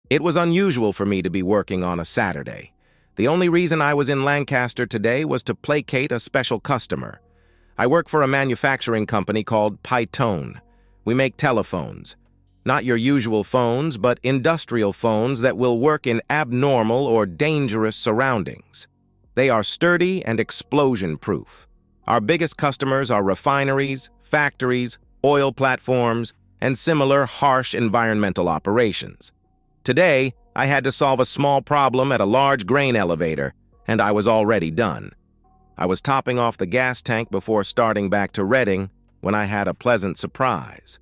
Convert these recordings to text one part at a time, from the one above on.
It was unusual for me to be working on a Saturday. The only reason I was in Lancaster today was to placate a special customer. I work for a manufacturing company called Python. We make telephones. Not your usual phones, but industrial phones that will work in abnormal or dangerous surroundings. They are sturdy and explosion-proof. Our biggest customers are refineries, factories, oil platforms, and similar harsh environmental operations. Today, I had to solve a small problem at a large grain elevator, and I was already done. I was topping off the gas tank before starting back to Reading when I had a pleasant surprise.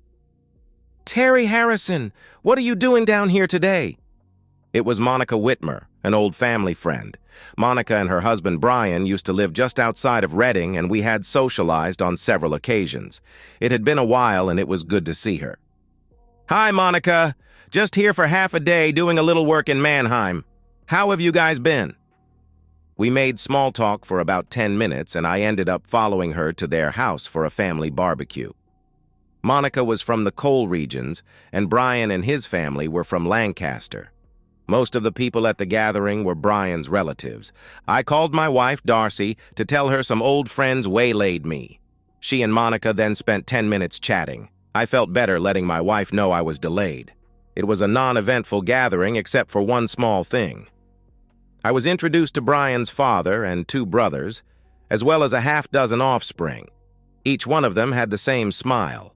"Terry Harrison, what are you doing down here today?" It was Monica Whitmer, an old family friend. Monica and her husband Brian used to live just outside of Reading, and we had socialized on several occasions. It had been a while, and it was good to see her. "Hi, Monica. Just here for half a day doing a little work in Mannheim. How have you guys been?" We made small talk for about 10 minutes, and I ended up following her to their house for a family barbecue. Monica was from the coal regions, and Brian and his family were from Lancaster. Most of the people at the gathering were Brian's relatives. I called my wife, Darcy, to tell her some old friends waylaid me. She and Monica then spent 10 minutes chatting. I felt better letting my wife know I was delayed. It was a non-eventful gathering except for one small thing. I was introduced to Brian's father and 2 brothers, as well as a half-dozen offspring. Each one of them had the same smile.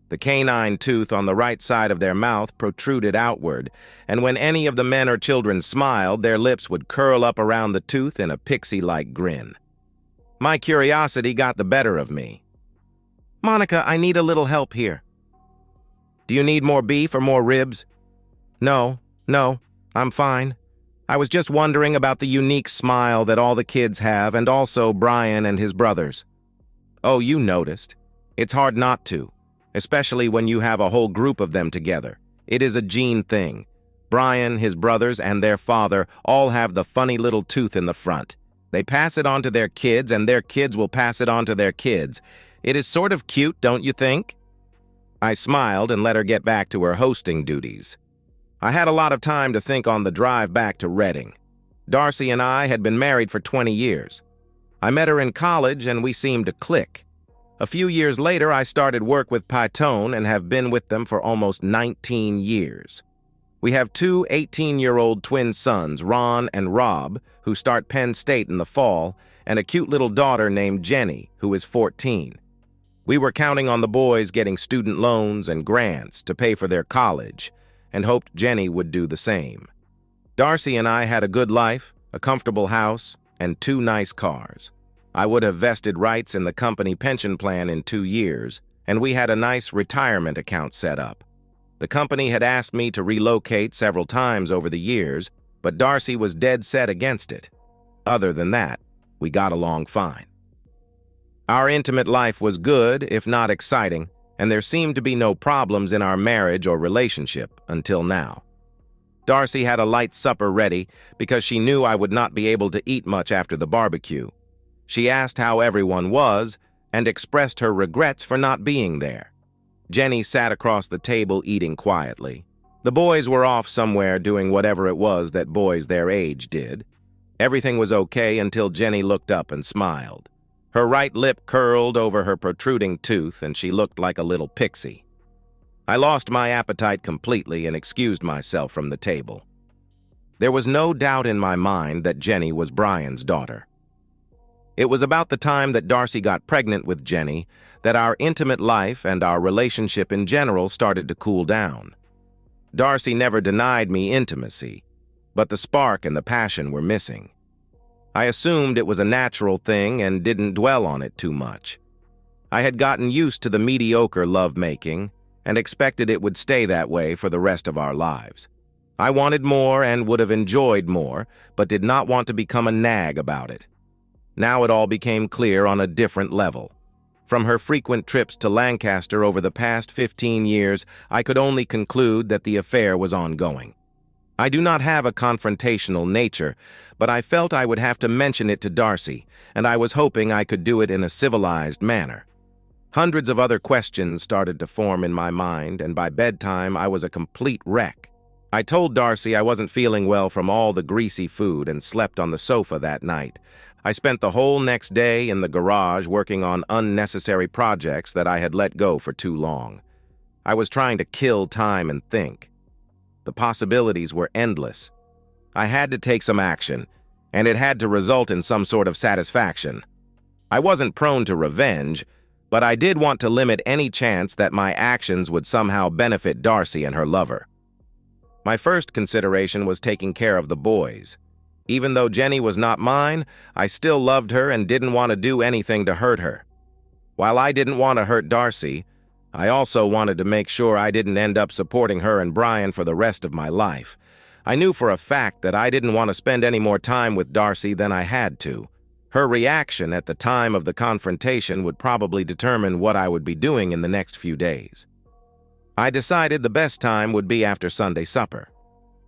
The canine tooth on the right side of their mouth protruded outward, and when any of the men or children smiled, their lips would curl up around the tooth in a pixie-like grin. My curiosity got the better of me. "Monica, I need a little help here." "Do you need more beef or more ribs?" No, I'm fine. I was just wondering about the unique smile that all the kids have, and also Brian and his brothers." "Oh, you noticed. It's hard not to, especially when you have a whole group of them together. It is a gene thing. Brian, his brothers, and their father all have the funny little tooth in the front. They pass it on to their kids, and their kids will pass it on to their kids. It is sort of cute, don't you think?" I smiled and let her get back to her hosting duties. I had a lot of time to think on the drive back to Reading. Darcy and I had been married for 20 years. I met her in college, and we seemed to click. A few years later, I started work with Python and have been with them for almost 19 years. We have 2 18-year-old twin sons, Ron and Rob, who start Penn State in the fall, and a cute little daughter named Jenny, who is 14. We were counting on the boys getting student loans and grants to pay for their college, and hoped Jenny would do the same. Darcy and I had a good life, a comfortable house, and 2 nice cars. I would have vested rights in the company pension plan in 2 years, and we had a nice retirement account set up. The company had asked me to relocate several times over the years, but Darcy was dead set against it. Other than that, we got along fine. Our intimate life was good, if not exciting, and there seemed to be no problems in our marriage or relationship until now. Darcy had a light supper ready because she knew I would not be able to eat much after the barbecue. She asked how everyone was and expressed her regrets for not being there. Jenny sat across the table eating quietly. The boys were off somewhere doing whatever it was that boys their age did. Everything was okay until Jenny looked up and smiled. Her right lip curled over her protruding tooth, and she looked like a little pixie. I lost my appetite completely and excused myself from the table. There was no doubt in my mind that Jenny was Brian's daughter. It was about the time that Darcy got pregnant with Jenny that our intimate life and our relationship in general started to cool down. Darcy never denied me intimacy, but the spark and the passion were missing. I assumed it was a natural thing and didn't dwell on it too much. I had gotten used to the mediocre lovemaking and expected it would stay that way for the rest of our lives. I wanted more and would have enjoyed more, but did not want to become a nag about it. Now it all became clear on a different level. From her frequent trips to Lancaster over the past 15 years, I could only conclude that the affair was ongoing. I do not have a confrontational nature, but I felt I would have to mention it to Darcy, and I was hoping I could do it in a civilized manner. Hundreds of other questions started to form in my mind, and by bedtime I was a complete wreck. I told Darcy I wasn't feeling well from all the greasy food and slept on the sofa that night. I spent the whole next day in the garage working on unnecessary projects that I had let go for too long. I was trying to kill time and think. The possibilities were endless. I had to take some action, and it had to result in some sort of satisfaction. I wasn't prone to revenge, but I did want to limit any chance that my actions would somehow benefit Darcy and her lover. My first consideration was taking care of the boys. Even though Jenny was not mine, I still loved her and didn't want to do anything to hurt her. While I didn't want to hurt Darcy, I also wanted to make sure I didn't end up supporting her and Brian for the rest of my life. I knew for a fact that I didn't want to spend any more time with Darcy than I had to. Her reaction at the time of the confrontation would probably determine what I would be doing in the next few days. I decided the best time would be after Sunday supper.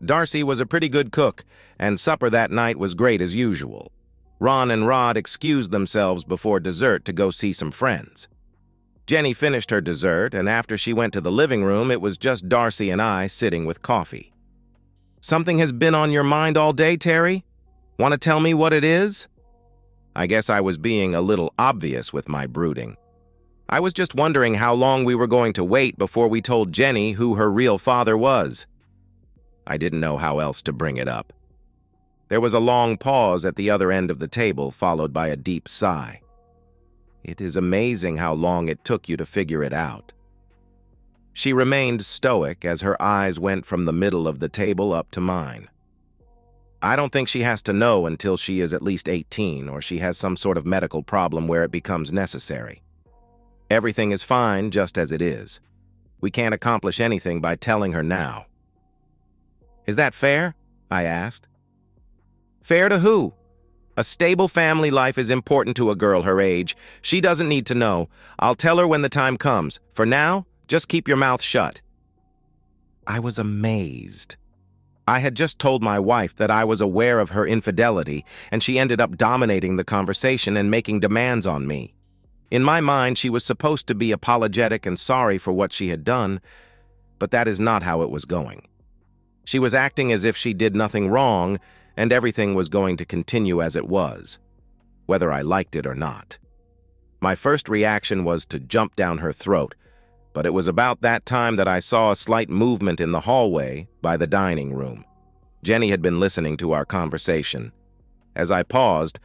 Darcy was a pretty good cook, and supper that night was great as usual. Ron and Rod excused themselves before dessert to go see some friends. Jenny finished her dessert, and after she went to the living room, it was just Darcy and I sitting with coffee. "Something has been on your mind all day, Terry? Want to tell me what it is?" I guess I was being a little obvious with my brooding. I was just wondering how long we were going to wait before we told Jenny who her real father was. I didn't know how else to bring it up. There was a long pause at the other end of the table, followed by a deep sigh. It is amazing how long it took you to figure it out. She remained stoic as her eyes went from the middle of the table up to mine. I don't think she has to know until she is at least 18 or she has some sort of medical problem where it becomes necessary. Everything is fine just as it is. We can't accomplish anything by telling her now. "Is that fair?" I asked. "Fair to who? A stable family life is important to a girl her age. She doesn't need to know. I'll tell her when the time comes. For now, just keep your mouth shut." I was amazed. I had just told my wife that I was aware of her infidelity, and she ended up dominating the conversation and making demands on me. In my mind, she was supposed to be apologetic and sorry for what she had done, but that is not how it was going. She was acting as if she did nothing wrong, and everything was going to continue as it was, whether I liked it or not. My first reaction was to jump down her throat, but it was about that time that I saw a slight movement in the hallway by the dining room. Jenny had been listening to our conversation. As I paused,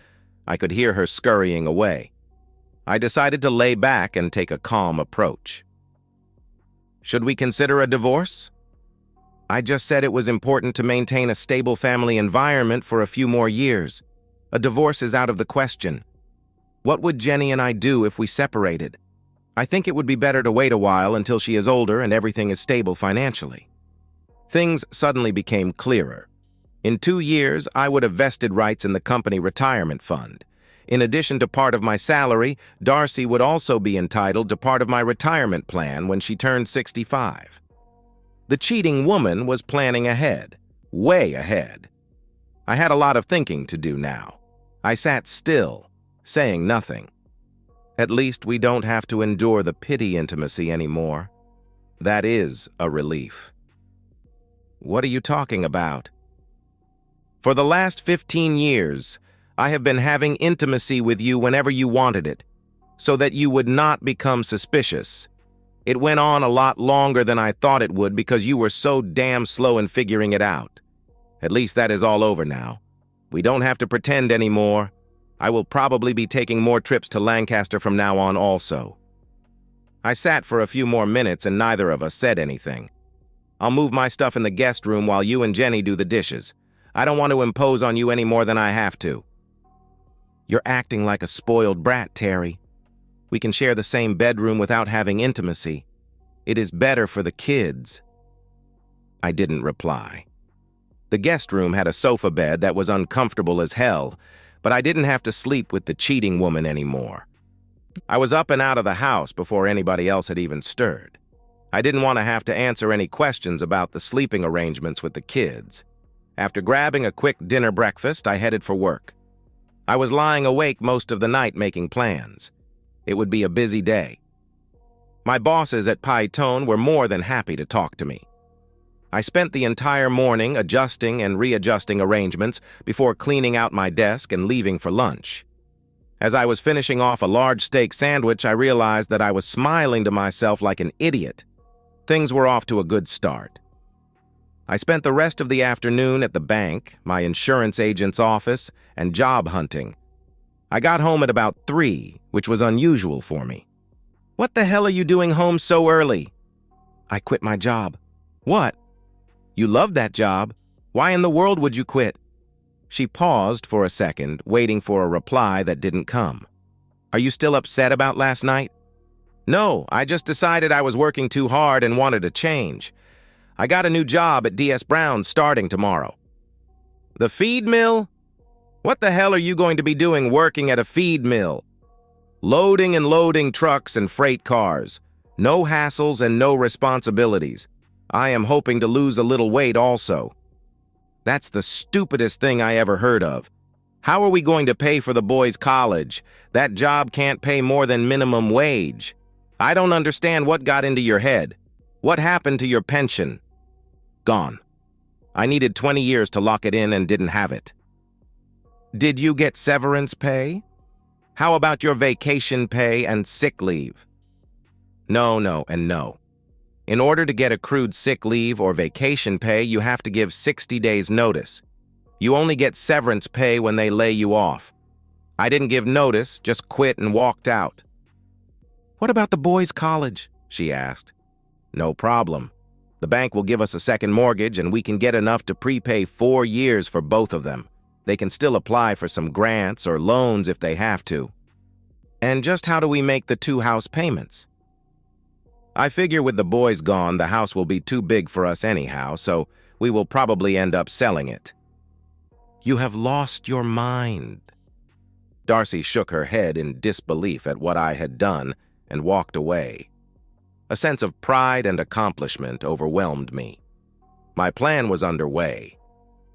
I could hear her scurrying away. I decided to lay back and take a calm approach. "Should we consider a divorce?" "I just said it was important to maintain a stable family environment for a few more years. A divorce is out of the question. What would Jenny and I do if we separated? I think it would be better to wait a while until she is older and everything is stable financially." Things suddenly became clearer. In 2 years, I would have vested rights in the company retirement fund. In addition to part of my salary, Darcy would also be entitled to part of my retirement plan when she turned 65. The cheating woman was planning ahead, way ahead. I had a lot of thinking to do now. I sat still, saying nothing. At least we don't have to endure the pity intimacy anymore. That is a relief. "What are you talking about?" "For the last 15 years, I have been having intimacy with you whenever you wanted it, so that you would not become suspicious. It went on a lot longer than I thought it would because you were so damn slow in figuring it out. At least that is all over now. We don't have to pretend anymore. I will probably be taking more trips to Lancaster from now on also." I sat for a few more minutes and neither of us said anything. "I'll move my stuff in the guest room while you and Jenny do the dishes. I don't want to impose on you any more than I have to." "You're acting like a spoiled brat, Terry. We can share the same bedroom without having intimacy. It is better for the kids." I didn't reply. The guest room had a sofa bed that was uncomfortable as hell, but I didn't have to sleep with the cheating woman anymore. I was up and out of the house before anybody else had even stirred. I didn't want to have to answer any questions about the sleeping arrangements with the kids. After grabbing a quick dinner breakfast, I headed for work. I was lying awake most of the night making plans. It would be a busy day. My bosses at Python were more than happy to talk to me. I spent the entire morning adjusting and readjusting arrangements before cleaning out my desk and leaving for lunch. As I was finishing off a large steak sandwich, I realized that I was smiling to myself like an idiot. Things were off to a good start. I spent the rest of the afternoon at the bank, my insurance agent's office, and job hunting. I got home at about 3, which was unusual for me. "What the hell are you doing home so early?" "I quit my job." "What? You love that job. Why in the world would you quit?" She paused for a second, waiting for a reply that didn't come. "Are you still upset about last night?" "No, I just decided I was working too hard and wanted a change. I got a new job at DS Brown's starting tomorrow." "The feed mill? What the hell are you going to be doing working at a feed mill?" "Loading and loading trucks and freight cars. No hassles and no responsibilities. I am hoping to lose a little weight also." "That's the stupidest thing I ever heard of. How are we going to pay for the boys' college? That job can't pay more than minimum wage. I don't understand what got into your head. What happened to your pension?" "Gone. I needed 20 years to lock it in and didn't have it." "Did you get severance pay? How about your vacation pay and sick leave?" No, and no. In order to get accrued sick leave or vacation pay, you have to give 60 days notice. You only get severance pay when they lay you off. I didn't give notice, just quit and walked out. "What about the boys' college?" she asked. "No problem. The bank will give us a second mortgage and we can get enough to prepay 4 years for both of them. They can still apply for some grants or loans if they have to." "And just how do we make the 2 house payments?" "I figure with the boys gone, the house will be too big for us anyhow, so we will probably end up selling it." "You have lost your mind." Darcy shook her head in disbelief at what I had done and walked away. A sense of pride and accomplishment overwhelmed me. My plan was underway.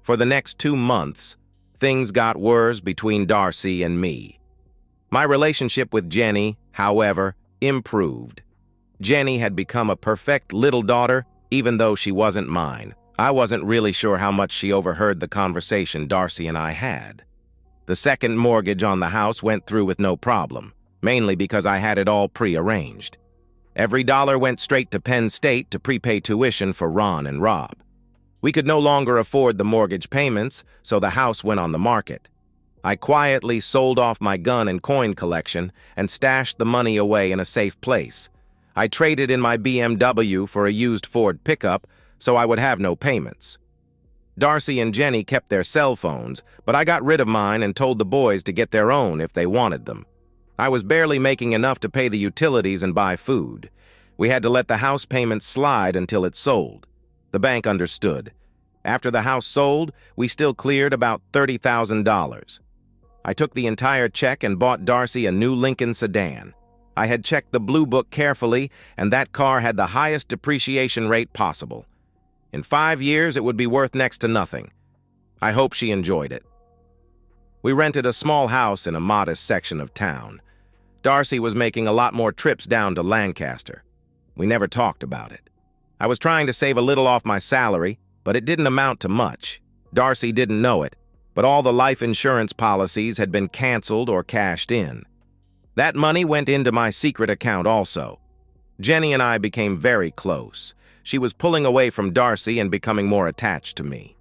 For the next 2 months, things got worse between Darcy and me. My relationship with Jenny, however, improved. Jenny had become a perfect little daughter, even though she wasn't mine. I wasn't really sure how much she overheard the conversation Darcy and I had. The second mortgage on the house went through with no problem, mainly because I had it all pre-arranged. Every dollar went straight to Penn State to prepay tuition for Ron and Rob. We could no longer afford the mortgage payments, so the house went on the market. I quietly sold off my gun and coin collection and stashed the money away in a safe place. I traded in my BMW for a used Ford pickup so I would have no payments. Darcy and Jenny kept their cell phones, but I got rid of mine and told the boys to get their own if they wanted them. I was barely making enough to pay the utilities and buy food. We had to let the house payments slide until it sold. The bank understood. After the house sold, we still cleared about $30,000. I took the entire check and bought Darcy a new Lincoln sedan. I had checked the Blue Book carefully, and that car had the highest depreciation rate possible. In 5 years, it would be worth next to nothing. I hope she enjoyed it. We rented a small house in a modest section of town. Darcy was making a lot more trips down to Lancaster. We never talked about it. I was trying to save a little off my salary, but it didn't amount to much. Darcy didn't know it, but all the life insurance policies had been canceled or cashed in. That money went into my secret account also. Jenny and I became very close. She was pulling away from Darcy and becoming more attached to me.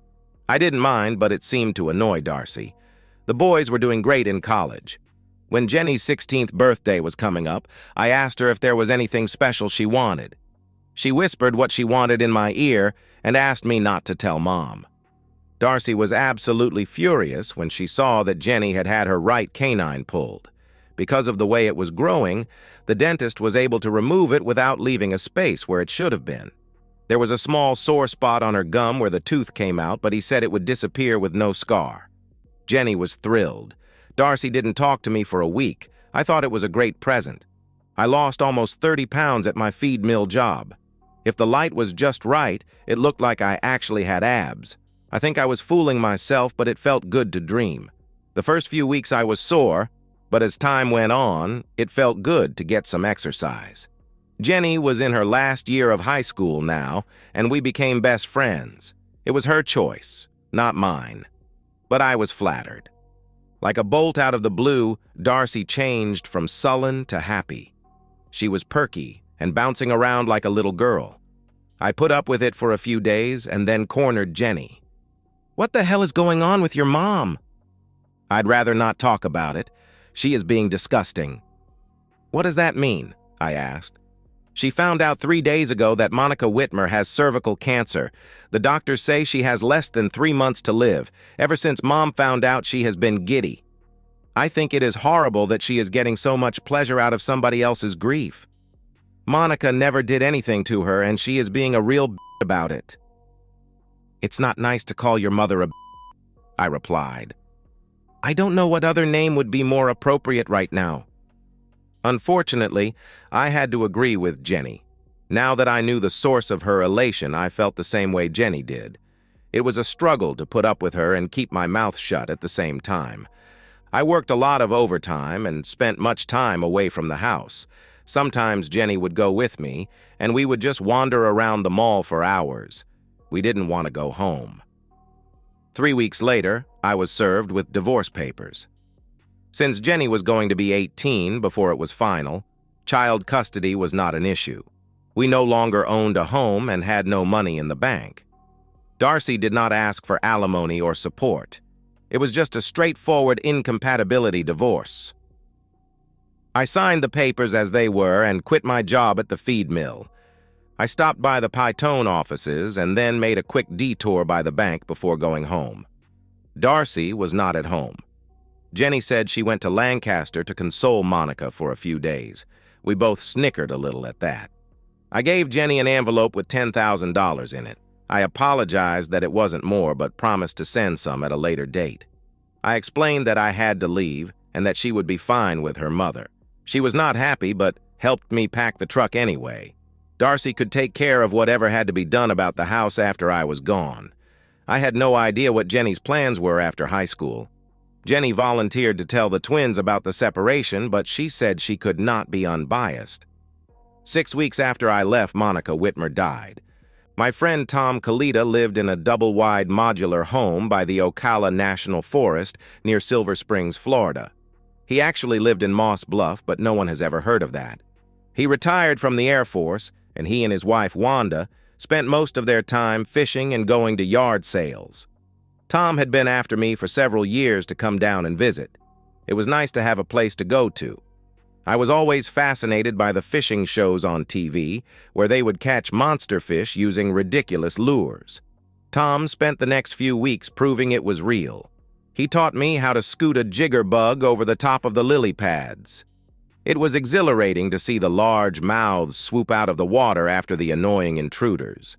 I didn't mind, but it seemed to annoy Darcy. The boys were doing great in college. When Jenny's 16th birthday was coming up, I asked her if there was anything special she wanted. She whispered what she wanted in my ear and asked me not to tell Mom. Darcy was absolutely furious when she saw that Jenny had had her right canine pulled. Because of the way it was growing, the dentist was able to remove it without leaving a space where it should have been. There was a small sore spot on her gum where the tooth came out, but he said it would disappear with no scar. Jenny was thrilled. Darcy didn't talk to me for a week. I thought it was a great present. I lost almost 30 pounds at my feed mill job. If the light was just right, it looked like I actually had abs. I think I was fooling myself, but it felt good to dream. The first few weeks I was sore, but as time went on, it felt good to get some exercise. Jenny was in her last year of high school now, and we became best friends. It was her choice, not mine. But I was flattered. Like a bolt out of the blue, Darcy changed from sullen to happy. She was perky and bouncing around like a little girl. I put up with it for a few days and then cornered Jenny. "What the hell is going on with your mom?" "I'd rather not talk about it. She is being disgusting." "What does that mean?" I asked. "She found out 3 days ago that Monica Whitmer has cervical cancer. The doctors say she has less than 3 months to live. Ever since Mom found out, she has been giddy. I think it is horrible that she is getting so much pleasure out of somebody else's grief. Monica never did anything to her, and she is being a real about it." "It's not nice to call your mother a I replied. "I don't know what other name would be more appropriate right now." Unfortunately, I had to agree with Jenny. Now that I knew the source of her elation, I felt the same way Jenny did. It was a struggle to put up with her and keep my mouth shut at the same time. I worked a lot of overtime and spent much time away from the house. Sometimes Jenny would go with me, and we would just wander around the mall for hours. We didn't want to go home. 3 weeks later, I was served with divorce papers. Since Jenny was going to be 18 before it was final, child custody was not an issue. We no longer owned a home and had no money in the bank. Darcy did not ask for alimony or support. It was just a straightforward incompatibility divorce. I signed the papers as they were and quit my job at the feed mill. I stopped by the Python offices and then made a quick detour by the bank before going home. Darcy was not at home. Jenny said she went to Lancaster to console Monica for a few days. We both snickered a little at that. I gave Jenny an envelope with $10,000 in it. I apologized that it wasn't more, but promised to send some at a later date. I explained that I had to leave and that she would be fine with her mother. She was not happy, but helped me pack the truck anyway. Darcy could take care of whatever had to be done about the house after I was gone. I had no idea what Jenny's plans were after high school. Jenny volunteered to tell the twins about the separation, but she said she could not be unbiased. 6 weeks after I left, Monica Whitmer died. My friend Tom Kalita lived in a double-wide modular home by the Ocala National Forest near Silver Springs, Florida. He actually lived in Moss Bluff, but no one has ever heard of that. He retired from the Air Force, and he and his wife, Wanda, spent most of their time fishing and going to yard sales. Tom had been after me for several years to come down and visit. It was nice to have a place to go to. I was always fascinated by the fishing shows on TV, where they would catch monster fish using ridiculous lures. Tom spent the next few weeks proving it was real. He taught me how to scoot a jigger bug over the top of the lily pads. It was exhilarating to see the large mouths swoop out of the water after the annoying intruders.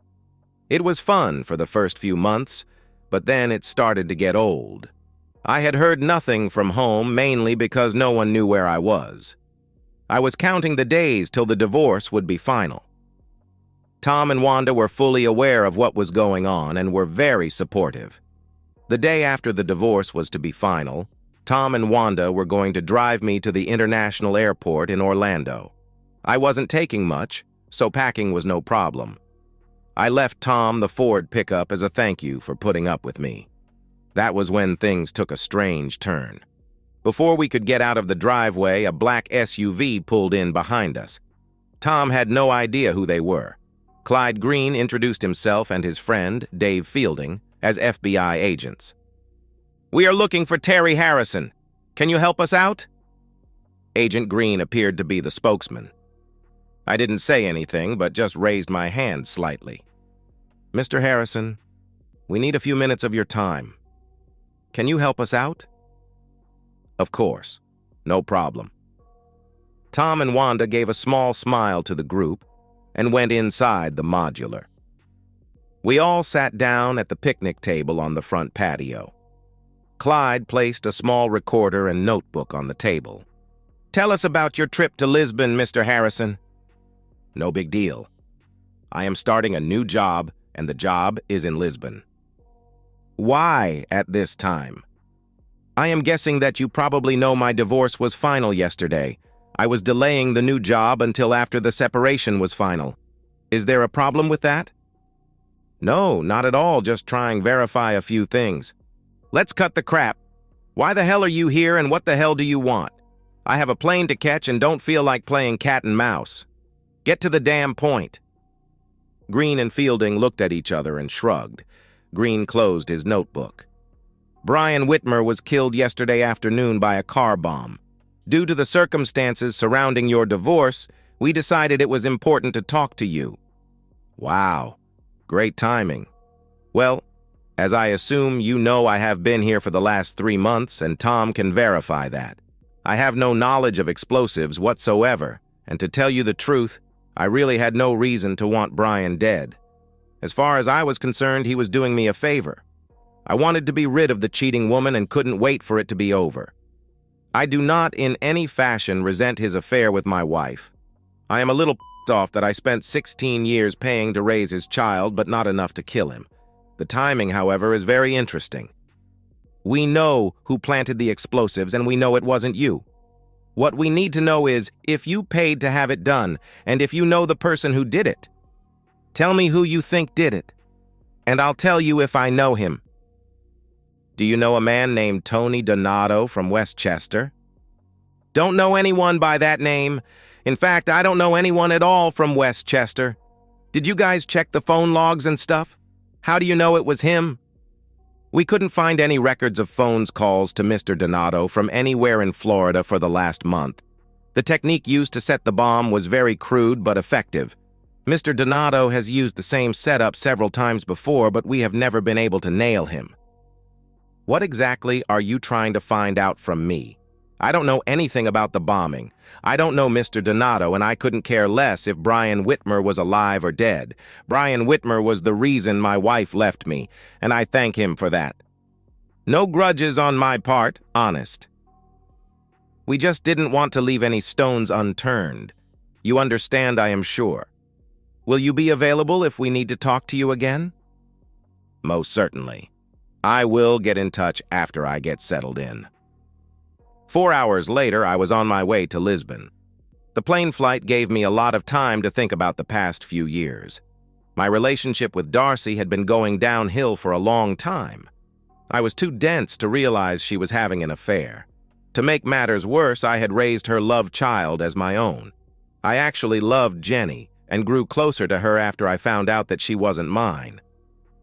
It was fun for the first few months, but then it started to get old. I had heard nothing from home, mainly because no one knew where I was. I was counting the days till the divorce would be final. Tom and Wanda were fully aware of what was going on and were very supportive. The day after the divorce was to be final, Tom and Wanda were going to drive me to the international airport in Orlando. I wasn't taking much, so packing was no problem. I left Tom the Ford pickup as a thank you for putting up with me. That was when things took a strange turn. Before we could get out of the driveway, a black SUV pulled in behind us. Tom had no idea who they were. Clyde Green introduced himself and his friend, Dave Fielding, as FBI agents. "We are looking for Terry Harrison. Can you help us out?" Agent Green appeared to be the spokesman. I didn't say anything, but just raised my hand slightly. "Mr. Harrison, we need a few minutes of your time. Can you help us out?" "Of course. No problem." Tom and Wanda gave a small smile to the group and went inside the modular. We all sat down at the picnic table on the front patio. Clyde placed a small recorder and notebook on the table. "Tell us about your trip to Lisbon, Mr. Harrison." "No big deal. I am starting a new job, and the job is in Lisbon." "Why at this time?" "I am guessing that you probably know my divorce was final yesterday. I was delaying the new job until after the separation was final. Is there a problem with that? No, not at all, just trying to verify a few things. Let's cut the crap. Why the hell are you here and what the hell do you want? I have a plane to catch and don't feel like playing cat and mouse. Get to the damn point. Green and Fielding looked at each other and shrugged. Green closed his notebook. Brian Whitmer was killed yesterday afternoon by a car bomb. Due to the circumstances surrounding your divorce, we decided it was important to talk to you. Wow, great timing. Well, as I assume you know, I have been here for the last 3 months, and Tom can verify that. I have no knowledge of explosives whatsoever, and to tell you the truth, I really had no reason to want Brian dead. As far as I was concerned, he was doing me a favor. I wanted to be rid of the cheating woman and couldn't wait for it to be over. I do not in any fashion resent his affair with my wife. I am a little pissed off that I spent 16 years paying to raise his child, but not enough to kill him. The timing, however, is very interesting. We know who planted the explosives, and we know it wasn't you. What we need to know is if you paid to have it done, and if you know the person who did it. Tell me who you think did it, and I'll tell you if I know him. Do you know a man named Tony Donato from Westchester? Don't know anyone by that name. In fact, I don't know anyone at all from Westchester. Did you guys check the phone logs and stuff? How do you know it was him? We couldn't find any records of phone calls to Mr. Donato from anywhere in Florida for the last month. The technique used to set the bomb was very crude but effective. Mr. Donato has used the same setup several times before, but we have never been able to nail him. What exactly are you trying to find out from me? I don't know anything about the bombing. I don't know Mr. Donato, and I couldn't care less if Brian Whitmer was alive or dead. Brian Whitmer was the reason my wife left me, and I thank him for that. No grudges on my part, honest. We just didn't want to leave any stones unturned. You understand, I am sure. Will you be available if we need to talk to you again? Most certainly. I will get in touch after I get settled in. 4 hours later, I was on my way to Lisbon. The plane flight gave me a lot of time to think about the past few years. My relationship with Darcy had been going downhill for a long time. I was too dense to realize she was having an affair. To make matters worse, I had raised her love child as my own. I actually loved Jenny and grew closer to her after I found out that she wasn't mine.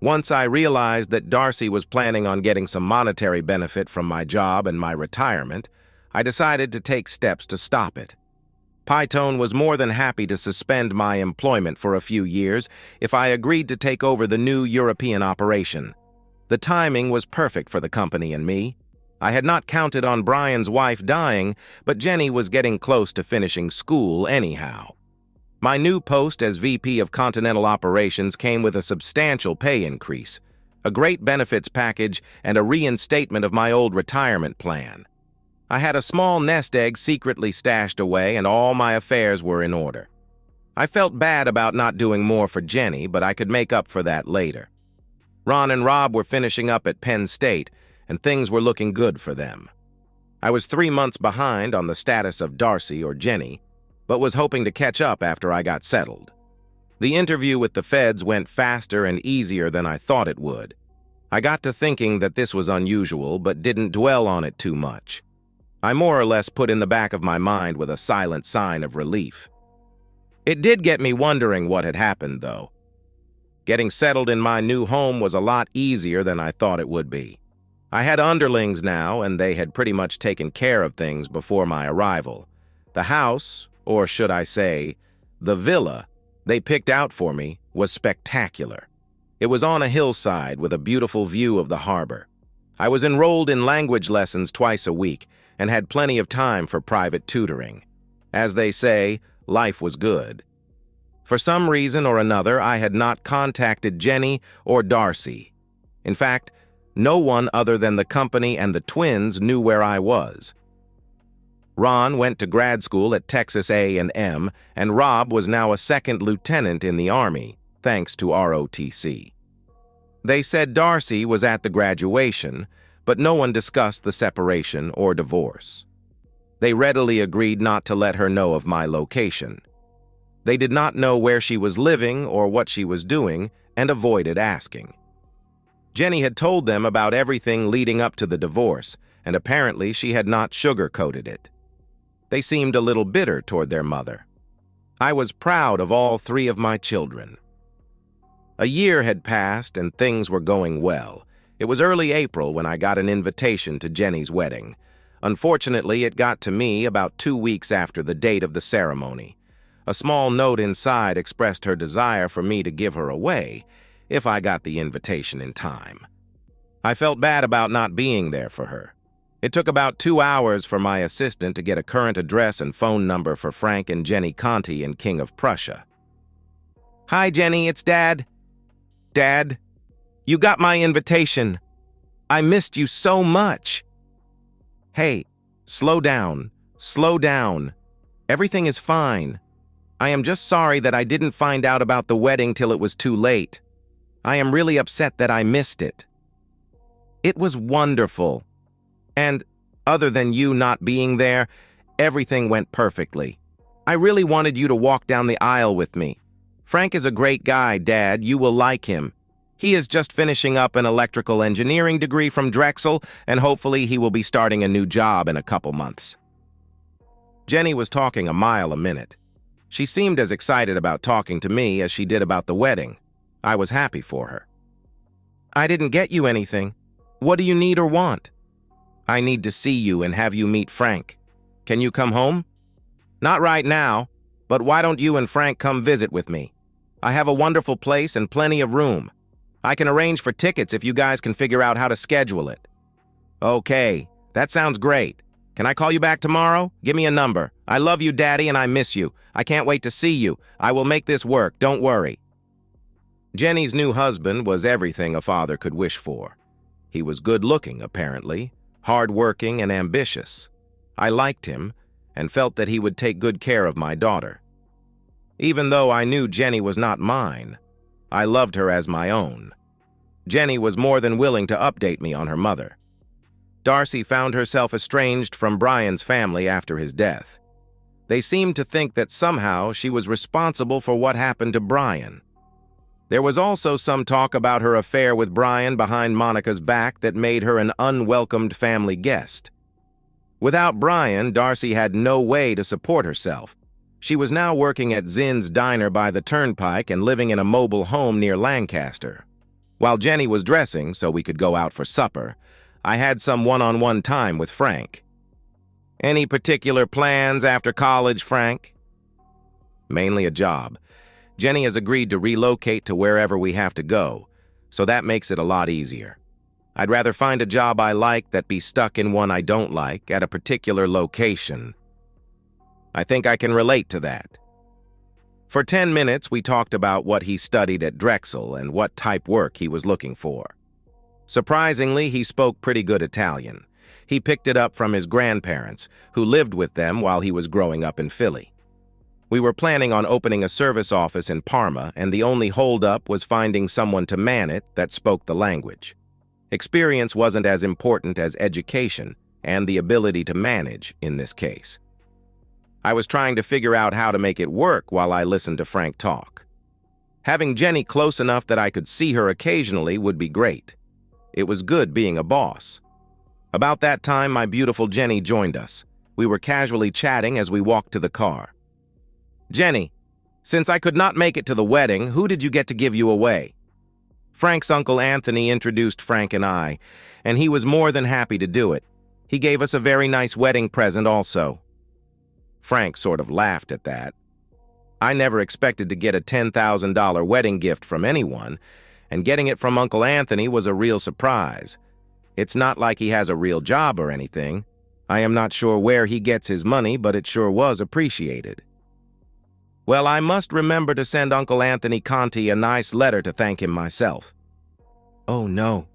Once I realized that Darcy was planning on getting some monetary benefit from my job and my retirement, I decided to take steps to stop it. Python was more than happy to suspend my employment for a few years if I agreed to take over the new European operation. The timing was perfect for the company and me. I had not counted on Brian's wife dying, but Jenny was getting close to finishing school anyhow. My new post as VP of Continental Operations came with a substantial pay increase, a great benefits package, and a reinstatement of my old retirement plan. I had a small nest egg secretly stashed away, and all my affairs were in order. I felt bad about not doing more for Jenny, but I could make up for that later. Ron and Rob were finishing up at Penn State, and things were looking good for them. I was 3 months behind on the status of Darcy or Jenny, but was hoping to catch up after I got settled. The interview with the feds went faster and easier than I thought it would. I got to thinking that this was unusual, but didn't dwell on it too much. I more or less put in the back of my mind with a silent sign of relief. It did get me wondering what had happened, though. Getting settled in my new home was a lot easier than I thought it would be. I had underlings now, and they had pretty much taken care of things before my arrival. The house, or should I say, the villa they picked out for me was spectacular. It was on a hillside with a beautiful view of the harbor. I was enrolled in language lessons twice a week and had plenty of time for private tutoring. As they say, life was good. For some reason or another, I had not contacted Jenny or Darcy. In fact, no one other than the company and the twins knew where I was. Ron went to grad school at Texas A&M, and Rob was now a second lieutenant in the Army, thanks to ROTC. They said Darcy was at the graduation, but no one discussed the separation or divorce. They readily agreed not to let her know of my location. They did not know where she was living or what she was doing and avoided asking. Jenny had told them about everything leading up to the divorce, and apparently she had not sugarcoated it. They seemed a little bitter toward their mother. I was proud of all 3 of my children. A year had passed and things were going well. It was early April when I got an invitation to Jenny's wedding. Unfortunately, it got to me about 2 weeks after the date of the ceremony. A small note inside expressed her desire for me to give her away if I got the invitation in time. I felt bad about not being there for her. It took about 2 hours for my assistant to get a current address and phone number for Frank and Jenny Conti in King of Prussia. "Hi, Jenny, it's Dad." "Dad, you got my invitation. I missed you so much." "Hey, slow down, slow down. Everything is fine. I am just sorry that I didn't find out about the wedding till it was too late. I am really upset that I missed it." "It was wonderful. And, other than you not being there, everything went perfectly. I really wanted you to walk down the aisle with me. Frank is a great guy, Dad. You will like him. He is just finishing up an electrical engineering degree from Drexel, and hopefully he will be starting a new job in a couple months." Jenny was talking a mile a minute. She seemed as excited about talking to me as she did about the wedding. I was happy for her. "I didn't get you anything. What do you need or want?" "I need to see you and have you meet Frank. Can you come home?" "Not right now, but why don't you and Frank come visit with me? I have a wonderful place and plenty of room. I can arrange for tickets if you guys can figure out how to schedule it." "Okay, that sounds great. Can I call you back tomorrow? Give me a number. I love you, Daddy, and I miss you. I can't wait to see you. I will make this work, don't worry." Jenny's new husband was everything a father could wish for. He was good-looking, apparently, hard-working and ambitious. I liked him and felt that he would take good care of my daughter. Even though I knew Jenny was not mine, I loved her as my own. Jenny was more than willing to update me on her mother. Darcy found herself estranged from Brian's family after his death. They seemed to think that somehow she was responsible for what happened to Brian. There was also some talk about her affair with Brian behind Monica's back that made her an unwelcomed family guest. Without Brian, Darcy had no way to support herself. She was now working at Zinn's Diner by the Turnpike and living in a mobile home near Lancaster. While Jenny was dressing so we could go out for supper, I had some one-on-one time with Frank. "Any particular plans after college, Frank?" "Mainly a job. Jenny has agreed to relocate to wherever we have to go, so that makes it a lot easier. I'd rather find a job I like than be stuck in one I don't like at a particular location." "I think I can relate to that." For 10 minutes, we talked about what he studied at Drexel and what type work he was looking for. Surprisingly, he spoke pretty good Italian. He picked it up from his grandparents, who lived with them while he was growing up in Philly. We were planning on opening a service office in Parma, and the only holdup was finding someone to man it that spoke the language. Experience wasn't as important as education and the ability to manage in this case. I was trying to figure out how to make it work while I listened to Frank talk. Having Jenny close enough that I could see her occasionally would be great. It was good being a boss. About that time, my beautiful Jenny joined us. We were casually chatting as we walked to the car. "Jenny, since I could not make it to the wedding, who did you get to give you away?" Frank's Uncle Anthony introduced Frank and I, and he was more than happy to do it. He gave us a very nice wedding present also. Frank sort of laughed at that. I never expected to get a $10,000 wedding gift from anyone, and getting it from Uncle Anthony was a real surprise. It's not like he has a real job or anything. I am not sure where he gets his money, but it sure was appreciated. Well, I must remember to send Uncle Anthony Conti a nice letter to thank him myself. Oh no,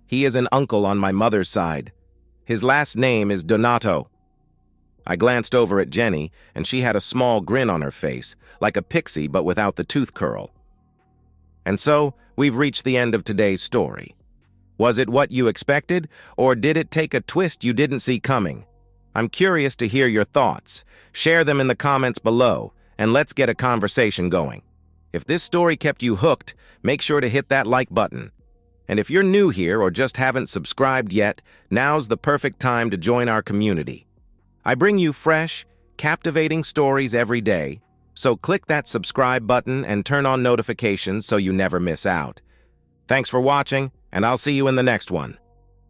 he is an uncle on my mother's side. His last name is Donato. I glanced over at Jenny, and she had a small grin on her face, like a pixie but without the tooth curl. And so, we've reached the end of today's story. Was it what you expected, or did it take a twist you didn't see coming? I'm curious to hear your thoughts. Share them in the comments below, and let's get a conversation going. If this story kept you hooked, make sure to hit that like button. And if you're new here or just haven't subscribed yet, now's the perfect time to join our community. I bring you fresh, captivating stories every day, so click that subscribe button and turn on notifications so you never miss out. Thanks for watching, and I'll see you in the next one.